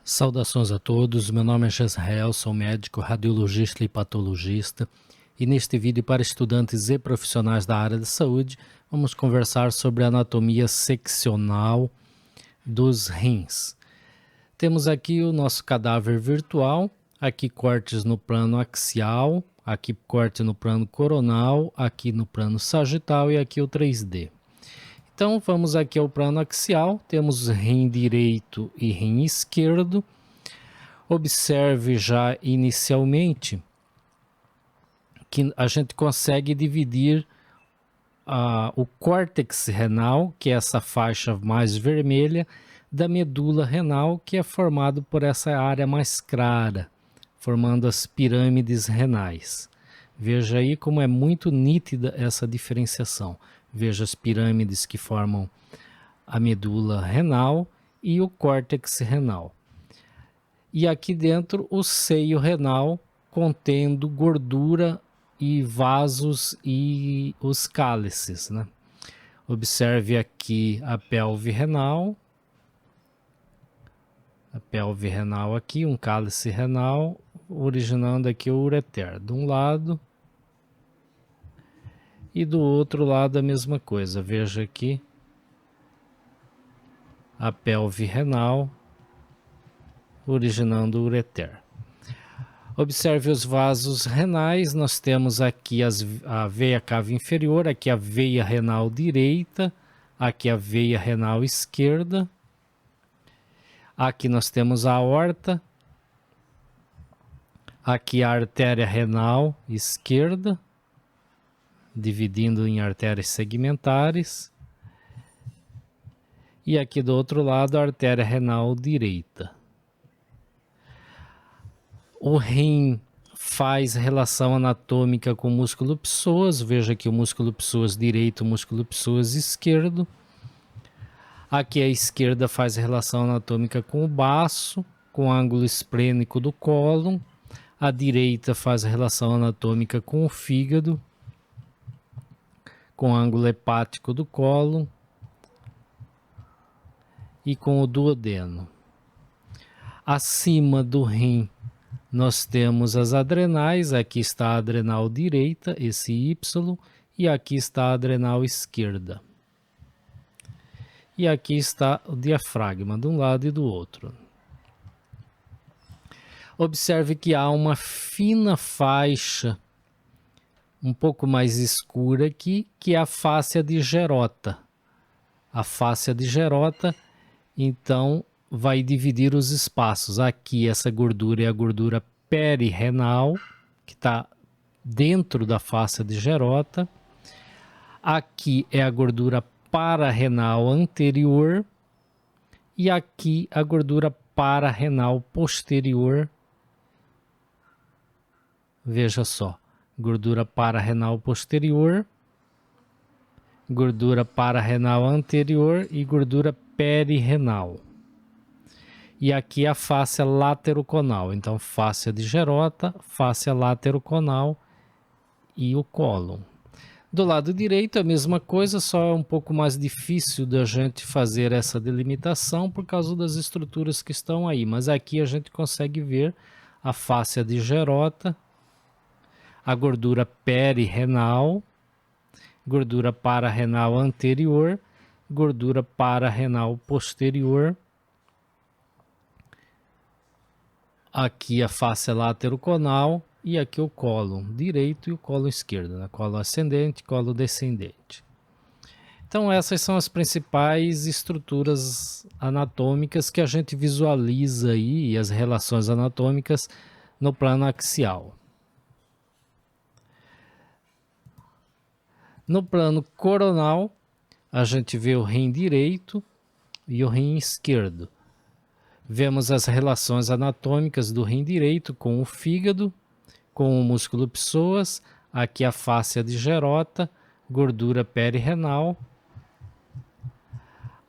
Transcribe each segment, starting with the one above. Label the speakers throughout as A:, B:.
A: Saudações a todos, meu nome é Jezreel, sou médico, radiologista e patologista, e neste vídeo para estudantes e profissionais da área de saúde, vamos conversar sobre a anatomia seccional dos rins. Temos aqui o nosso cadáver virtual, aqui cortes no plano axial, aqui corte no plano coronal, aqui no plano sagital e aqui o 3D. Então vamos aqui ao plano axial, temos rim direito e rim esquerdo. Observe já inicialmente que a gente consegue dividir o córtex renal, que é essa faixa mais vermelha, da medula renal, que é formado por essa área mais clara, formando as pirâmides renais. Veja aí como é muito nítida essa diferenciação. Veja as pirâmides que formam a medula renal e o córtex renal. E aqui dentro o seio renal contendo gordura e vasos e os cálices, né? Observe aqui a pelve renal aqui, um cálice renal, originando aqui o ureter, de um lado e do outro lado a mesma coisa. Veja aqui a pelve renal, originando o ureter. Observe os vasos renais, nós temos aqui a veia cava inferior, aqui a veia renal direita, aqui a veia renal esquerda, aqui nós temos a aorta, aqui a artéria renal esquerda, dividindo em artérias segmentares, e aqui do outro lado a artéria renal direita. O rim faz relação anatômica com o músculo psoas, veja aqui o músculo psoas direito, o músculo psoas esquerdo. Aqui a esquerda faz relação anatômica com o baço, com o ângulo esplênico do cólon. A direita faz relação anatômica com o fígado, com o ângulo hepático do cólon e com o duodeno. Acima do rim nós temos as adrenais, aqui está a adrenal direita, esse Y, e aqui está a adrenal esquerda. E aqui está o diafragma, de um lado e do outro. Observe que há uma fina faixa, um pouco mais escura aqui, que é a fáscia de Gerota. A fáscia de Gerota, então, vai dividir os espaços. Aqui essa gordura é a gordura perirenal, que está dentro da fáscia de Gerota. Aqui é a gordura pararenal anterior e aqui a gordura pararenal posterior. Veja só, gordura pararenal posterior, gordura pararenal anterior e gordura perirenal. E aqui a fáscia lateroconal, então fáscia de Gerota, fáscia lateroconal e o cólon. Do lado direito a mesma coisa, só é um pouco mais difícil da gente fazer essa delimitação por causa das estruturas que estão aí, mas aqui a gente consegue ver a fáscia de Gerota, a gordura perirenal, gordura pararenal anterior, gordura pararenal posterior. Aqui a fáscia lateroconal e aqui o cólon direito e o cólon esquerdo, né? Cólon ascendente, cólon descendente. Então essas são as principais estruturas anatômicas que a gente visualiza aí, e as relações anatômicas no plano axial. No plano coronal, a gente vê o rim direito e o rim esquerdo. Vemos as relações anatômicas do rim direito com o fígado, com o músculo psoas, aqui a fáscia de Gerota, gordura perirenal,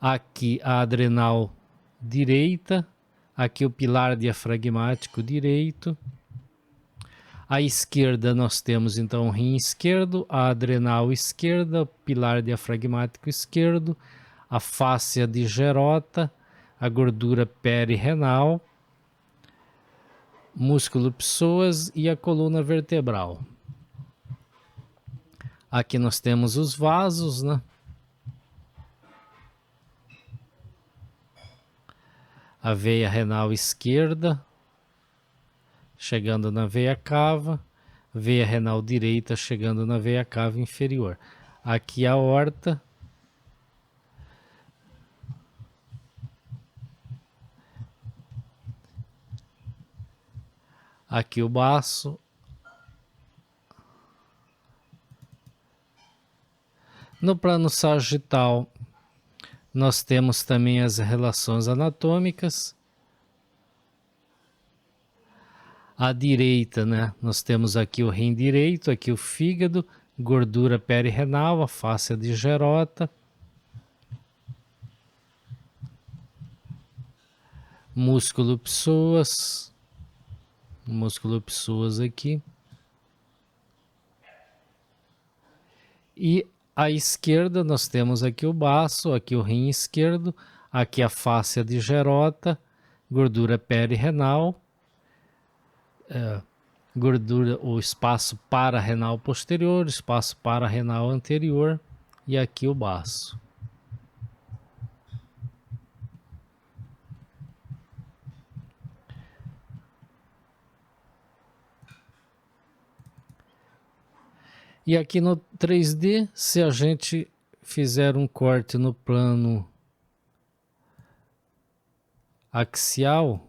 A: aqui a adrenal direita, aqui o pilar diafragmático direito. À esquerda nós temos então o rim esquerdo, a adrenal esquerda, o pilar diafragmático esquerdo, a fáscia de Gerota, a gordura perirenal, músculo psoas e a coluna vertebral. Aqui nós temos os vasos, né? A veia renal esquerda, chegando na veia cava, veia renal direita, chegando na veia cava inferior. Aqui a aorta, aqui o baço, no plano sagital, nós temos também as relações anatômicas. À direita, né, nós temos aqui o rim direito, aqui o fígado, gordura perirenal, a fáscia digerota, músculo psoas aqui. E à esquerda nós temos aqui o baço, aqui o rim esquerdo, aqui a fáscia digerota, gordura perirenal, gordura, o espaço pararenal posterior, espaço pararenal anterior e aqui o baço. E aqui no 3D, se a gente fizer um corte no plano axial,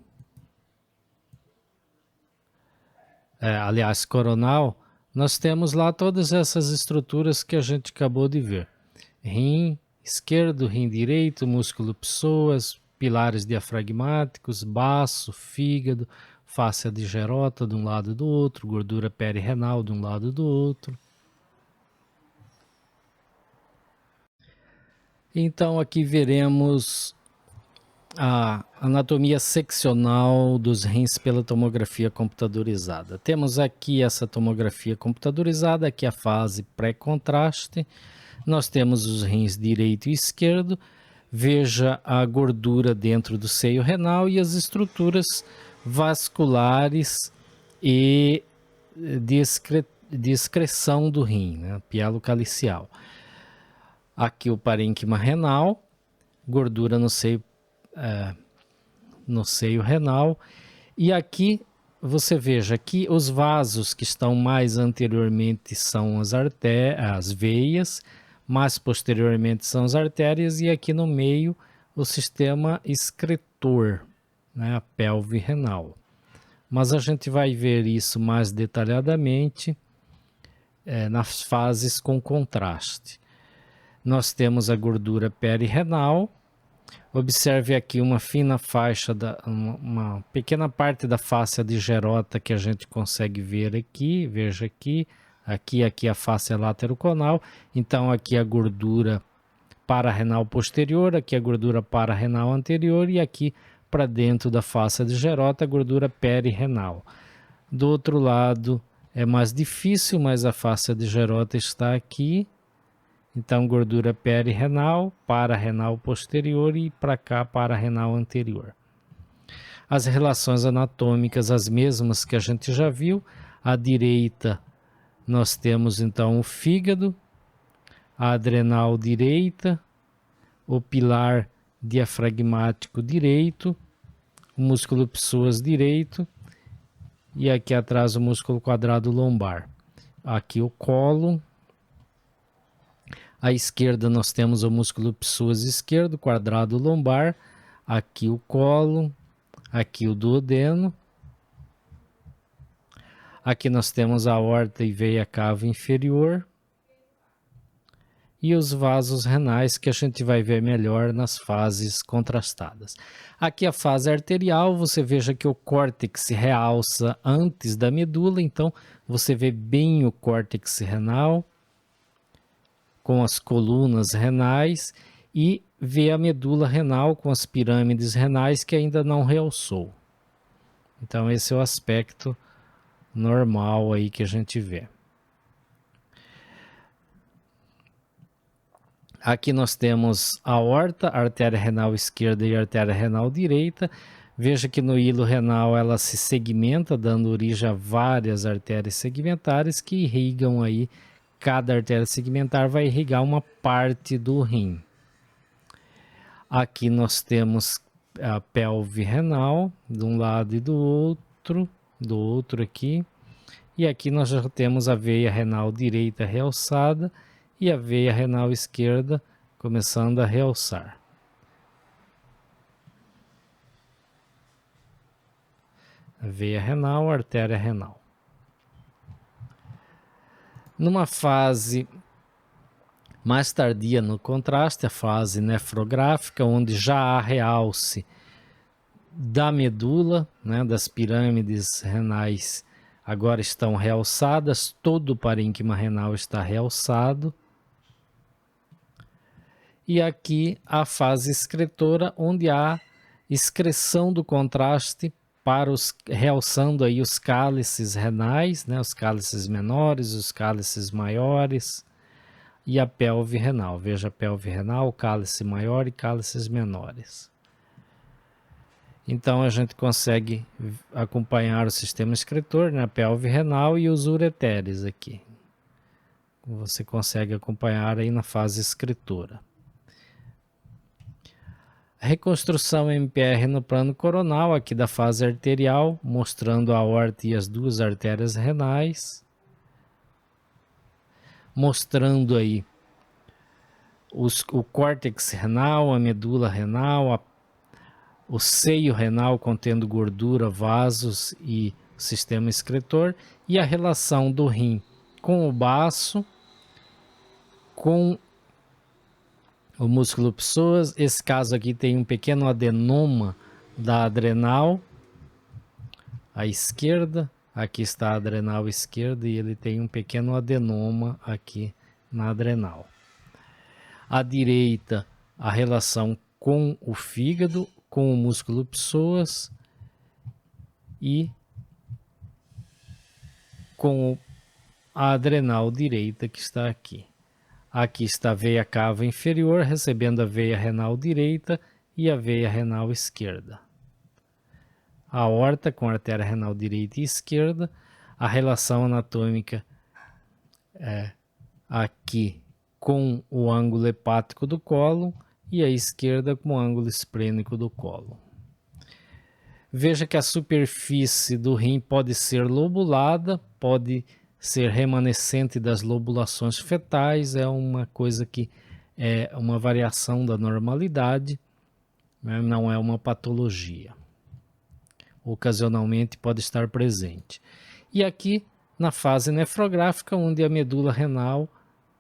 A: aliás, coronal, nós temos lá todas essas estruturas que a gente acabou de ver. Rim esquerdo, rim direito, músculo psoas, pilares diafragmáticos, baço, fígado, fáscia digerota de um lado e do outro, gordura perirenal de um lado e do outro. Então aqui veremos a anatomia seccional dos rins pela tomografia computadorizada. Temos aqui essa tomografia computadorizada, aqui a fase pré-contraste. Nós temos os rins direito e esquerdo. Veja a gordura dentro do seio renal e as estruturas vasculares e de excreção do rim, né? Pielo calicial. Aqui o parênquima renal, gordura no seio renal. E aqui você veja que os vasos que estão mais anteriormente são as veias, mais posteriormente são as artérias, e aqui no meio o sistema excretor, né, a pelve renal. Mas a gente vai ver isso mais detalhadamente nas fases com contraste. Nós temos a gordura perirenal. Observe aqui uma fina faixa, uma pequena parte da fáscia digerota que a gente consegue ver aqui. Veja aqui, aqui a fáscia lateroconal. Então aqui a gordura pararenal posterior, aqui a gordura pararenal anterior e aqui para dentro da fáscia digerota a gordura perirenal. Do outro lado é mais difícil, mas a fáscia digerota está aqui. Então, gordura perirenal, pararenal posterior e para cá, pararenal anterior. As relações anatômicas, as mesmas que a gente já viu. À direita, nós temos então o fígado, a adrenal direita, o pilar diafragmático direito, o músculo psoas direito e aqui atrás o músculo quadrado lombar. Aqui o colo. À esquerda nós temos o músculo psoas esquerdo, quadrado lombar, aqui o colo, aqui o duodeno. Aqui nós temos a aorta e veia cava inferior. E os vasos renais que a gente vai ver melhor nas fases contrastadas. Aqui a fase arterial, você veja que o córtex se realça antes da medula, então você vê bem o córtex renal com as colunas renais e vê a medula renal com as pirâmides renais que ainda não realçou. Então esse é o aspecto normal aí que a gente vê. Aqui nós temos a aorta, artéria renal esquerda e artéria renal direita. Veja que no hilo renal ela se segmenta, dando origem a várias artérias segmentares que irrigam aí, cada artéria segmentar vai irrigar uma parte do rim. Aqui nós temos a pelve renal, de um lado e do outro aqui. E aqui nós já temos a veia renal direita realçada e a veia renal esquerda começando a realçar. A veia renal, artéria renal. Numa fase mais tardia no contraste, a fase nefrográfica, onde já há realce da medula, né, das pirâmides renais, agora estão realçadas, todo o parênquima renal está realçado. E aqui a fase excretora, onde há excreção do contraste para realçando aí os cálices renais, né, os cálices menores, os cálices maiores e a pelve renal. Veja a pelve renal, cálice maior e cálices menores. Então a gente consegue acompanhar o sistema excretor, né, a pelve renal e os ureteres aqui. Você consegue acompanhar aí na fase excretora. Reconstrução MPR no plano coronal, aqui da fase arterial, mostrando a aorta e as duas artérias renais. Mostrando aí o córtex renal, a medula renal, o seio renal contendo gordura, vasos e sistema excretor. E a relação do rim com o baço, com o músculo psoas. Esse caso aqui tem um pequeno adenoma da adrenal à esquerda. Aqui está a adrenal esquerda e ele tem um pequeno adenoma aqui na adrenal. À direita, a relação com o fígado, com o músculo psoas e com a adrenal direita que está aqui. Aqui está a veia cava inferior, recebendo a veia renal direita e a veia renal esquerda. A aorta com a artéria renal direita e esquerda. A relação anatômica é aqui com o ângulo hepático do cólon e a esquerda com o ângulo esplênico do cólon. Veja que a superfície do rim pode ser lobulada, pode ser remanescente das lobulações fetais, é uma coisa que é uma variação da normalidade, né? Não é uma patologia. Ocasionalmente pode estar presente. E aqui na fase nefrográfica, onde a medula renal,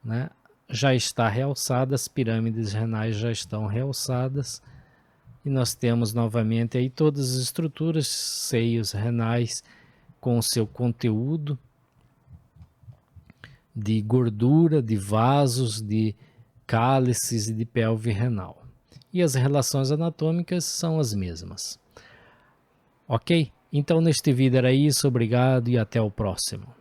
A: né, já está realçada, as pirâmides renais já estão realçadas, e nós temos novamente aí todas as estruturas, seios renais com o seu conteúdo de gordura, de vasos, de cálices e de pelve renal. E as relações anatômicas são as mesmas. Ok? Então neste vídeo era isso, obrigado e até o próximo.